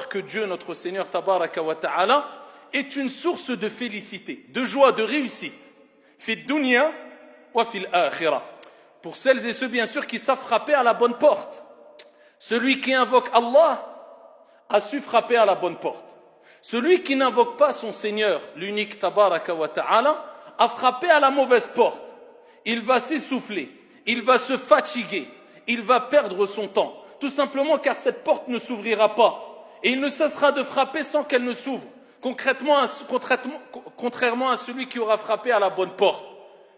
que Dieu, notre Seigneur Tabaraka wa Ta'ala, est une source de félicité, de joie, de réussite. Fi dunya wa fil akhirah. Pour celles et ceux, bien sûr, qui savent frapper à la bonne porte. Celui qui invoque Allah a su frapper à la bonne porte. Celui qui n'invoque pas son Seigneur, l'unique Tabaraka wa Ta'ala, a frappé à la mauvaise porte. Il va s'essouffler, il va se fatiguer, il va perdre son temps. Tout simplement car cette porte ne s'ouvrira pas. Et il ne cessera de frapper sans qu'elle ne s'ouvre. Contrairement à celui qui aura frappé à la bonne porte.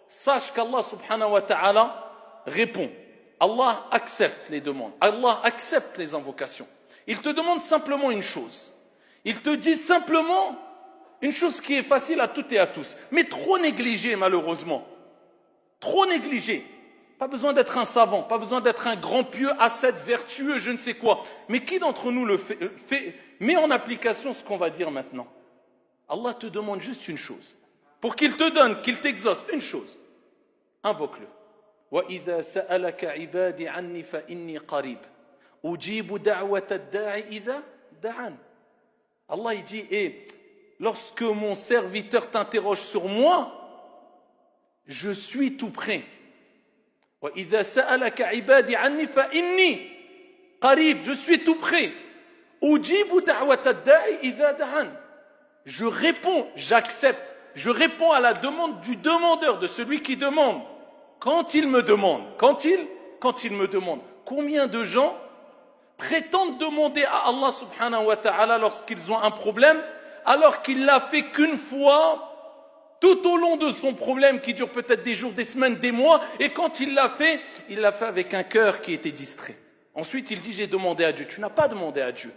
Sache qu'Allah subhanahu wa ta'ala répond. Allah accepte les demandes. Allah accepte les invocations. Il te demande simplement une chose. Il te dit simplement une chose qui est facile à toutes et à tous, mais trop négligée malheureusement. Trop négligée. Pas besoin d'être un savant, pas besoin d'être un grand pieux, ascète, vertueux, je ne sais quoi. Mais qui d'entre nous met en application ce qu'on va dire maintenant? Allah te demande juste une chose. Pour qu'il te donne, qu'il t'exauce, une chose. Invoque-le. وَإِذَا سَأَلَكَ عِبَادِ عَنِّي فَإِنِّي قَرِيبٌ أُجِيبُ دَعْوَةَ الدَّاعِ إِذَا دَعَانِ. Allah il dit, et lorsque mon serviteur t'interroge sur moi, je suis tout près. وَإِذَا سَأَلَكَ عِبَادِ عَنِّي فَإِنِّي قَرِيبٌ. Je suis tout près. أُجِيبُ دَعْوَةَ الدَّاعِ إِذَا دَعَانِ. Je réponds, j'accepte. Je réponds à la demande du demandeur, de celui qui demande. Quand il me demande, quand il me demande. Combien de gens prétendent demander à Allah subhanahu wa ta'ala lorsqu'ils ont un problème, alors qu'il l'a fait qu'une fois tout au long de son problème qui dure peut-être des jours, des semaines, des mois, et quand il l'a fait avec un cœur qui était distrait. Ensuite, il dit, j'ai demandé à Dieu. Tu n'as pas demandé à Dieu.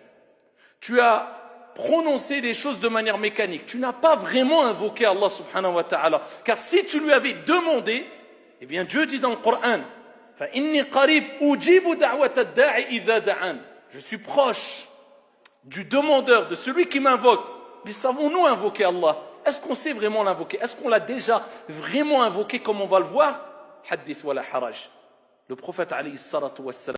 Tu as prononcé des choses de manière mécanique. Tu n'as pas vraiment invoqué Allah subhanahu wa ta'ala. Car si tu lui avais demandé, eh bien Dieu dit dans le Coran, فَإِنِّي قَرِيبٌ أُجِيبُ دَعْوَةَ الدَّاعِ إِذَا دَعَانِ. Je suis proche du demandeur, de celui qui m'invoque. Mais savons-nous invoquer Allah? Est-ce qu'on sait vraiment l'invoquer? Est-ce qu'on l'a déjà vraiment invoqué comme on va le voir? Hadith wa la haraj. Le prophète alayhi salatu wassalam